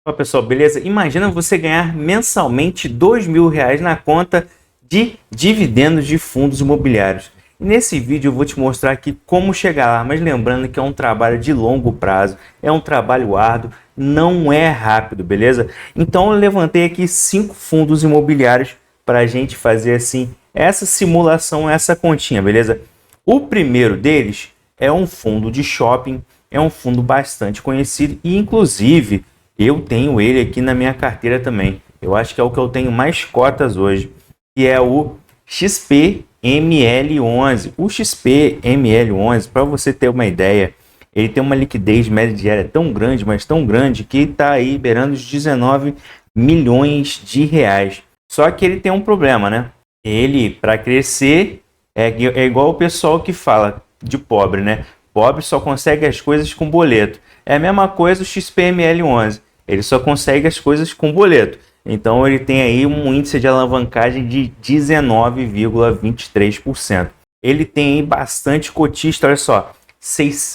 Ó, pessoal, beleza? Imagina você ganhar mensalmente R$ 2.000 na conta de dividendos de fundos imobiliários. E nesse vídeo eu vou te mostrar aqui como chegar lá, mas lembrando que é um trabalho de longo prazo, é um trabalho árduo, não é rápido, beleza? Então eu levantei aqui 5 fundos imobiliários para a gente fazer assim essa simulação, essa continha, beleza? O primeiro deles é um fundo de shopping, é um fundo bastante conhecido e inclusive eu tenho ele aqui na minha carteira também. Eu acho que é o que eu tenho mais cotas hoje, que é o XPML11. O XPML11, para você ter uma ideia, ele tem uma liquidez média diária tão grande, mas tão grande, que está aí beirando os 19 milhões de reais. Só que ele tem um problema, né? Ele, para crescer, é igual o pessoal que fala de pobre, né? Pobre só consegue as coisas com boleto. É a mesma coisa o XPML11. Ele só consegue as coisas com boleto. Então ele tem aí um índice de alavancagem de 19,23%. Ele tem aí bastante cotista, olha só,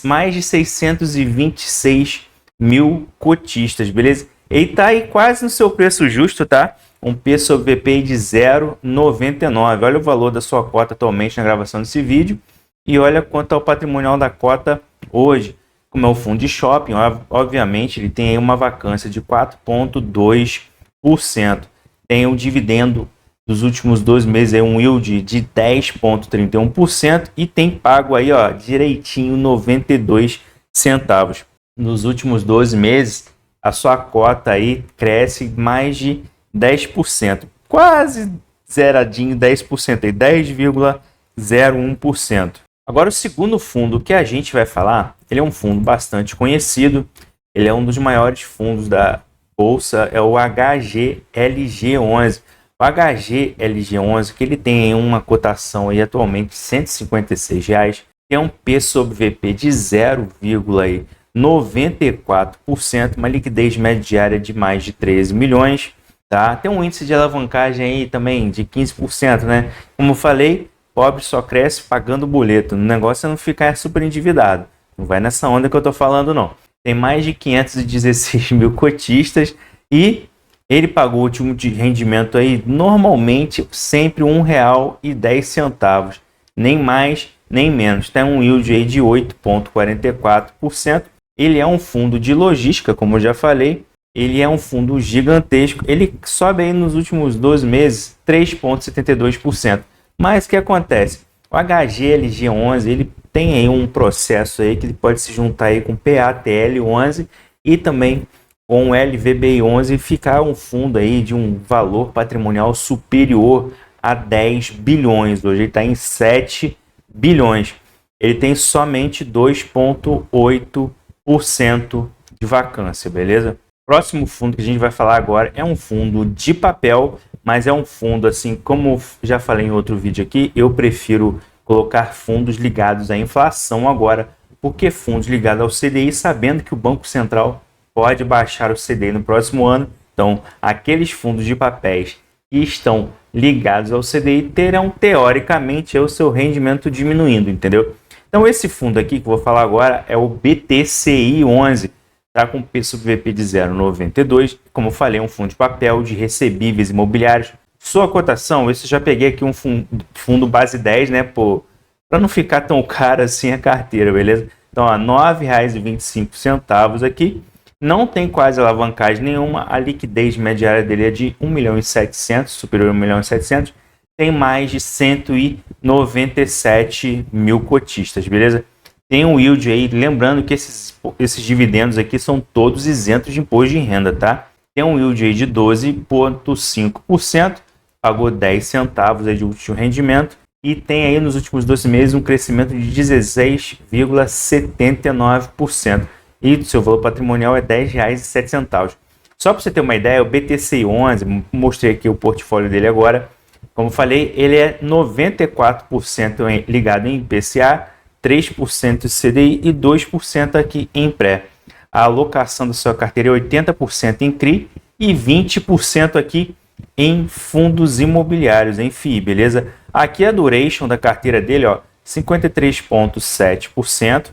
mais de 626 mil cotistas, beleza? Ele está aí quase no seu preço justo, tá? Um P sobre VP de 0,99. Olha o valor da sua cota atualmente na gravação desse vídeo e olha quanto é o patrimonial da cota hoje. Como é o fundo de shopping, obviamente ele tem aí uma vacância de 4,2%. Tem um dividendo dos últimos 12 meses, um yield de 10,31% e tem pago aí, ó, direitinho 92 centavos. Nos últimos 12 meses, a sua cota aí cresce mais de 10%, quase zeradinho 10%, 10,01%. Agora o segundo fundo que a gente vai falar, ele é um fundo bastante conhecido, ele é um dos maiores fundos da bolsa, é o HGLG11. O HGLG11, que ele tem uma cotação aí atualmente de R$ 156, tem um P sobre VP de 0,94%, uma liquidez média diária de mais de 13 milhões, tá? Tem um índice de alavancagem aí também de 15%, né? Como eu falei, pobre só cresce pagando boleto. O negócio é não ficar super endividado. Não vai nessa onda que eu tô falando, não. Tem mais de 516 mil cotistas e ele pagou o último de rendimento aí, normalmente, sempre R$ 1,10. Nem mais, nem menos. Tem um yield aí de 8,44%. Ele é um fundo de logística, como eu já falei. Ele é um fundo gigantesco. Ele sobe aí nos últimos 12 meses 3,72%. Mas o que acontece? O HGLG11 ele tem aí um processo aí que ele pode se juntar aí com PATL11 e também com o LVBI11 e ficar um fundo aí de um valor patrimonial superior a 10 bilhões. Hoje ele está em 7 bilhões. Ele tem somente 2,8% de vacância, beleza? Próximo fundo que a gente vai falar agora é um fundo de papel, mas é um fundo assim, como já falei em outro vídeo aqui, eu prefiro colocar fundos ligados à inflação agora, porque fundos ligados ao CDI, sabendo que o Banco Central pode baixar o CDI no próximo ano. Então, aqueles fundos de papéis que estão ligados ao CDI terão, teoricamente, o seu rendimento diminuindo, entendeu? Então, esse fundo aqui que eu vou falar agora é o BTCI11, tá com P sobre VP de 0,92. Como eu falei, é um fundo de papel de recebíveis imobiliários. Sua cotação, esse eu já peguei aqui um fundo base 10, né, para não ficar tão caro assim a carteira, beleza? Então, R$ 9,25 aqui. Não tem quase alavancagem nenhuma. A liquidez média dele é de 1.700.000, superior a 1.700.000. Tem mais de 197 mil cotistas, beleza? Tem um yield aí, lembrando que esses dividendos aqui são todos isentos de imposto de renda, tá? Tem um yield aí de 12,5%, pagou 10 centavos aí de último rendimento e tem aí nos últimos 12 meses um crescimento de 16,79%. E o seu valor patrimonial é R$ 10,07. Só para você ter uma ideia, o BTCI11, mostrei aqui o portfólio dele agora. Como falei, ele é 94% ligado em IPCA, 3% CDI e 2% aqui em pré. A alocação da sua carteira é 80% em CRI e 20% aqui em fundos imobiliários, em FII, beleza? Aqui a duration da carteira dele, ó, 53,7%.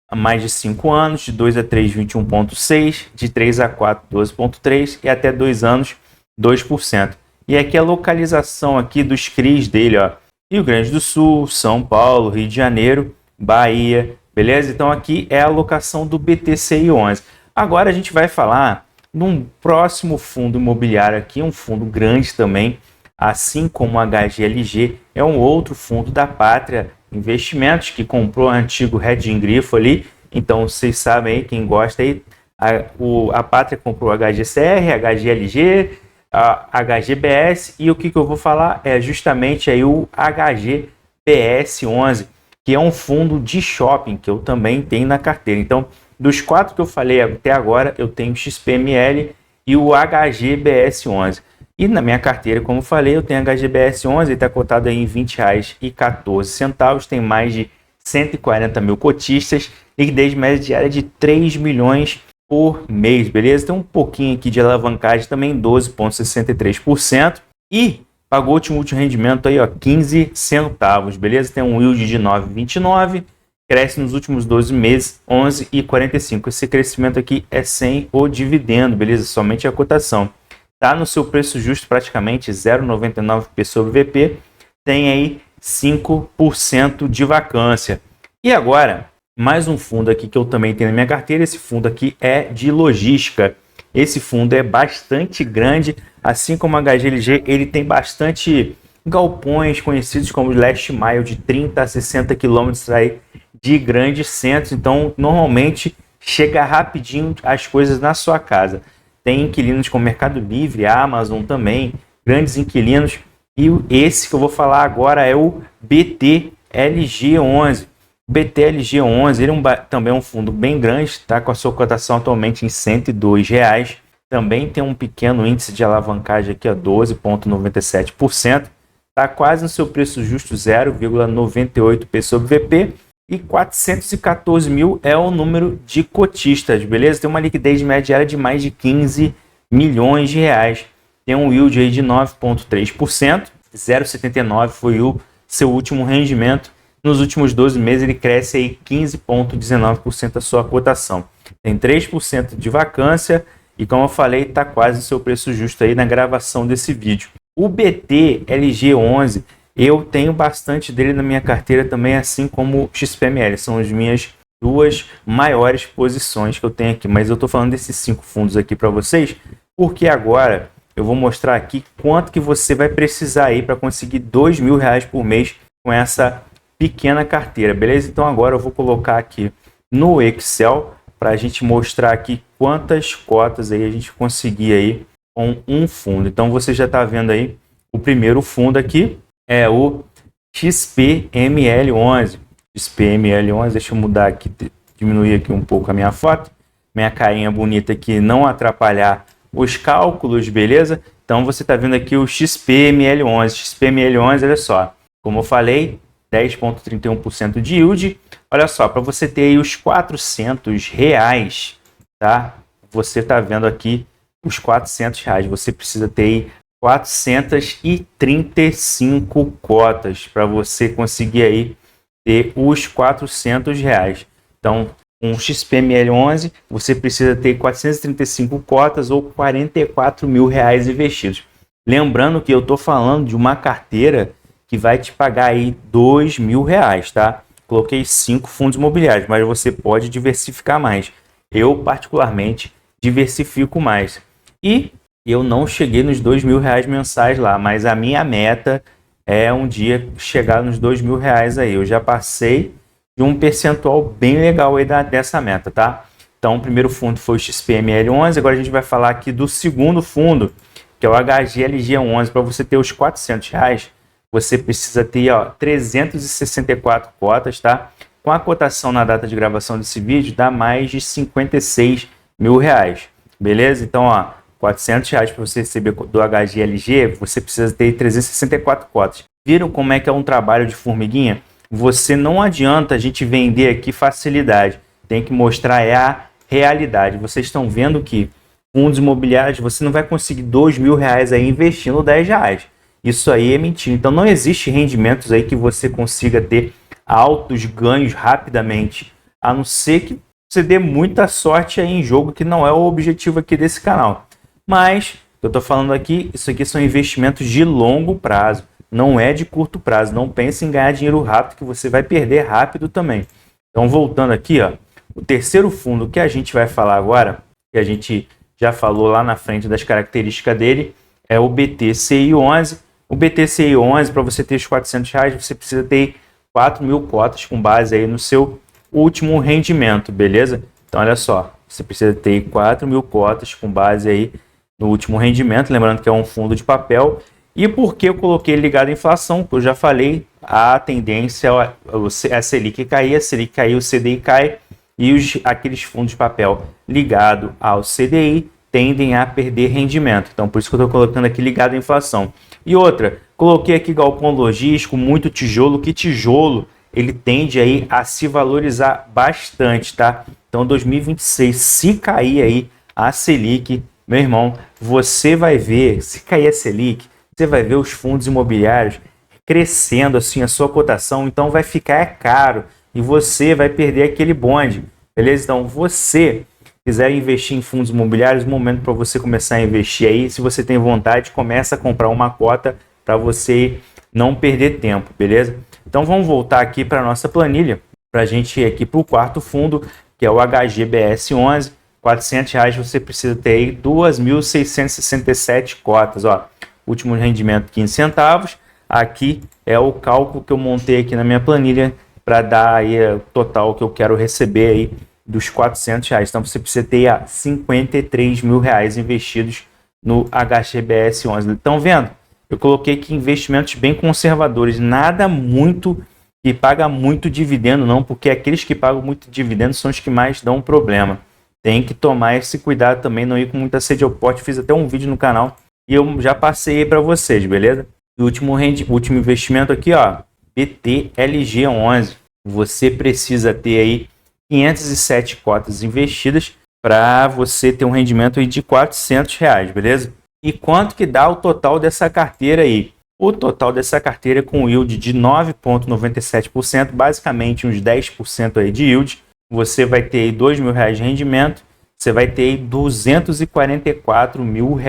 a mais de 5 anos, de 2 a 3, 21,6%, de 3 a 4, 12,3% e até 2 anos, 2%. E aqui a localização aqui dos CRIs dele, ó, Rio Grande do Sul, São Paulo, Rio de Janeiro, Bahia, beleza? Então aqui é a alocação do BTCI 11. Agora a gente vai falar num próximo fundo imobiliário aqui, um fundo grande também, assim como a HGLG, é um outro fundo da Pátria Investimentos, que comprou o antigo Reding Grifo ali. Então vocês sabem aí, quem gosta aí, a Pátria comprou a HGCR, a HGLG, a HGBS, e o que eu vou falar é justamente aí o HGBS 11, que é um fundo de shopping que eu também tenho na carteira. Então, dos 4 que eu falei até agora, eu tenho o XPML e o HGBS 11. E na minha carteira, como eu falei, eu tenho a HGBS 11, ele está cotado aí em R$ 20,14, tem mais de 140 mil cotistas, liquidez média diária de 3 milhões por mês, beleza? Tem um pouquinho aqui de alavancagem também, 12,63%, e pagou o último rendimento aí, ó, 15 centavos, beleza? Tem um yield de 9,29, cresce nos últimos 12 meses, 11,45. Esse crescimento aqui é sem o dividendo, beleza? Somente a cotação. Tá no seu preço justo, praticamente 0,99 P sobre VP, tem aí 5% de vacância. E agora, mais um fundo aqui que eu também tenho na minha carteira. Esse fundo aqui é de logística. Esse fundo é bastante grande, assim como a HGLG, ele tem bastante galpões conhecidos como last mile, de 30 a 60 quilômetros aí de grandes centros. Então, normalmente, chega rapidinho as coisas na sua casa. Tem inquilinos como Mercado Livre, Amazon também, grandes inquilinos. E esse que eu vou falar agora é o BTLG11. O BTLG11, ele também é um fundo bem grande, está com a sua cotação atualmente em R$ 102. Também tem um pequeno índice de alavancagem aqui, 12,97%. Está quase no seu preço justo, 0,98 P sobre VP. E 414 mil é o número de cotistas, beleza? Tem uma liquidez média diária de mais de 15 milhões de reais. Tem um yield aí de 9,3%, 0,79 foi o seu último rendimento. Nos últimos 12 meses ele cresce aí 15,19% a sua cotação. Tem 3% de vacância e, como eu falei, está quase no seu preço justo aí na gravação desse vídeo. O BTLG11, eu tenho bastante dele na minha carteira também, assim como o XPML. São as minhas duas maiores posições que eu tenho aqui. Mas eu estou falando desses 5 fundos aqui para vocês, porque agora eu vou mostrar aqui quanto que você vai precisar aí para conseguir R$2.000 por mês com essa pequena carteira, beleza? Então agora eu vou colocar aqui no Excel para a gente mostrar aqui quantas cotas aí a gente conseguir aí com um fundo. Então você já está vendo aí o primeiro fundo aqui, é o XPML11. XPML11, deixa eu mudar aqui, diminuir aqui um pouco a minha foto, minha carinha bonita aqui, não atrapalhar os cálculos, beleza? Então você está vendo aqui o XPML11. XPML11, olha só, como eu falei, 10,31% de yield. Olha só, para você ter aí os R$400, tá? Você está vendo aqui os R$400. Você precisa ter aí 435 cotas para você conseguir aí ter os R$400. Então, um XPML11, você precisa ter 435 cotas ou R$44.000 investidos. Lembrando que eu estou falando de uma carteira que vai te pagar aí R$2.000, tá? Coloquei 5 fundos imobiliários, mas você pode diversificar mais. Eu, particularmente, diversifico mais. E eu não cheguei nos R$2.000 mensais lá, mas a minha meta é um dia chegar nos R$2.000 aí. Eu já passei de um percentual bem legal aí dessa meta, tá? Então, o primeiro fundo foi o XPML11. Agora a gente vai falar aqui do segundo fundo, que é o HGLG11. Para você ter os R$400, você precisa ter, ó, 364 cotas, tá? Com a cotação na data de gravação desse vídeo, dá mais de R$56.000, beleza? Então, ó, R$400 para você receber do HGLG, você precisa ter 364 cotas. Viram como é que é um trabalho de formiguinha? Você não adianta a gente vender aqui facilidade, tem que mostrar a realidade. Vocês estão vendo que fundos imobiliários, você não vai conseguir R$2.000 aí investindo R$10. Isso aí é mentira. Então não existe rendimentos aí que você consiga ter altos ganhos rapidamente. a não ser que você dê muita sorte aí em jogo, que não é o objetivo aqui desse canal. Mas, eu estou falando aqui, isso aqui são investimentos de longo prazo, não é de curto prazo. Não pense em ganhar dinheiro rápido, que você vai perder rápido também. Então, voltando aqui, ó, o terceiro fundo que a gente vai falar agora, que a gente já falou lá na frente das características dele, é o BTCI11. O BTCI11, para você ter os R$400, você precisa ter 4.000 cotas com base aí no seu último rendimento, beleza? Então, olha só, você precisa ter 4.000 cotas com base aí no último rendimento, lembrando que é um fundo de papel. E por que eu coloquei ele ligado à inflação? Porque eu já falei, a tendência é a Selic cair, o CDI cai, e aqueles fundos de papel ligados ao CDI tendem a perder rendimento. Então, por isso que eu estou colocando aqui ligado à inflação. E outra, coloquei aqui galpão logístico, muito tijolo, que tijolo ele tende aí a se valorizar bastante, tá? Então, 2026, se cair aí a Selic, meu irmão, você vai ver, se cair a Selic, você vai ver os fundos imobiliários crescendo assim a sua cotação, então vai ficar caro e você vai perder aquele bonde, beleza? Então, você quiser investir em fundos imobiliários, o momento para você começar a investir aí, se você tem vontade, começa a comprar uma cota para você não perder tempo, beleza? Então, vamos voltar aqui para a nossa planilha, para a gente ir aqui para o quarto fundo, que é o HGBS11. R$400 você precisa ter aí 2.667 cotas, ó. Último rendimento 15 centavos. Aqui é o cálculo que eu montei aqui na minha planilha para dar aí o total que eu quero receber aí dos R$400. Então você precisa ter R$53 mil investidos no HGBS11. Estão vendo? Eu coloquei aqui investimentos bem conservadores, nada muito que paga muito dividendo não, porque aqueles que pagam muito dividendo são os que mais dão problema. Tem que tomar esse cuidado também, não ir com muita sede ao pote. Fiz até um vídeo no canal e eu já passei para vocês, beleza? E o último investimento aqui, ó, BTLG11. Você precisa ter aí 507 cotas investidas para você ter um rendimento aí de R$400, beleza? E quanto que dá o total dessa carteira aí? O total dessa carteira é com yield de 9,97%, basicamente uns 10% aí de yield. Você vai ter aí R$2.000 de rendimento, você vai ter aí R$244 mil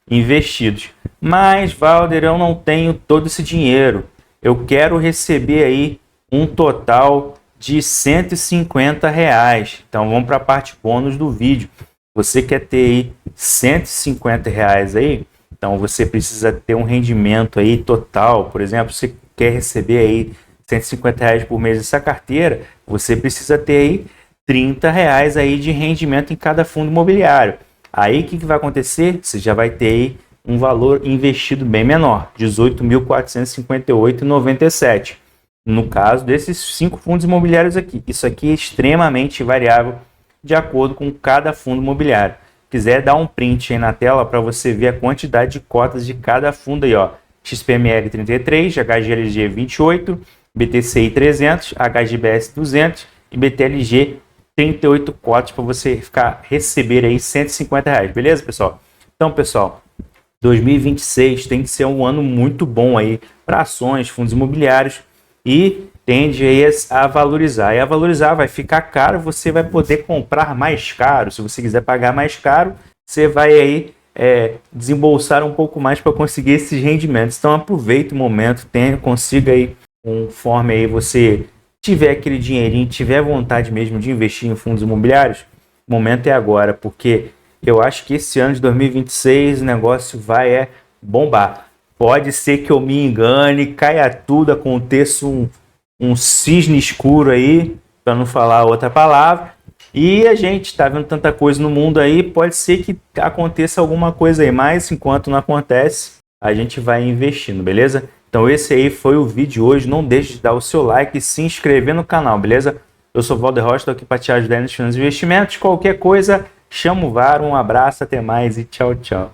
investidos. Mas, Valder, eu não tenho todo esse dinheiro. Eu quero receber aí um total de R$150. Então, vamos para a parte bônus do vídeo. Você quer ter aí R$150 aí? Então, você precisa ter um rendimento aí total. Por exemplo, você quer receber aí R$150 por mês dessa carteira, você precisa ter aí R$30 aí de rendimento em cada fundo imobiliário. Aí, o que vai acontecer? Você já vai ter aí um valor investido bem menor, R$18.458,97. No caso desses 5 fundos imobiliários aqui. Isso aqui é extremamente variável de acordo com cada fundo imobiliário. Quiser dar um print aí na tela para você ver a quantidade de cotas de cada fundo aí, ó. XPML 33, HGLG 28, BTCI 300, HGBS 200 e BTLG 38 cotas para você receber aí R$150, beleza, pessoal? Então, pessoal, 2026 tem que ser um ano muito bom aí para ações, fundos imobiliários e tende aí a valorizar. E a valorizar vai ficar caro, você vai poder comprar mais caro. Se você quiser pagar mais caro, você vai aí desembolsar um pouco mais para conseguir esses rendimentos. Então aproveite o momento, consiga aí, conforme aí você tiver aquele dinheirinho, tiver vontade mesmo de investir em fundos imobiliários, o momento é agora, porque eu acho que esse ano de 2026 o negócio vai bombar. Pode ser que eu me engane, caia tudo, aconteça um cisne escuro aí, para não falar outra palavra, e a gente está vendo tanta coisa no mundo aí, pode ser que aconteça alguma coisa aí, mas enquanto não acontece, a gente vai investindo, beleza? Então esse aí foi o vídeo de hoje, não deixe de dar o seu like e se inscrever no canal, beleza? Eu sou o Valder Rocha, estou aqui para te ajudar nos investimentos, qualquer coisa, chama o VAR, um abraço, até mais e tchau, tchau.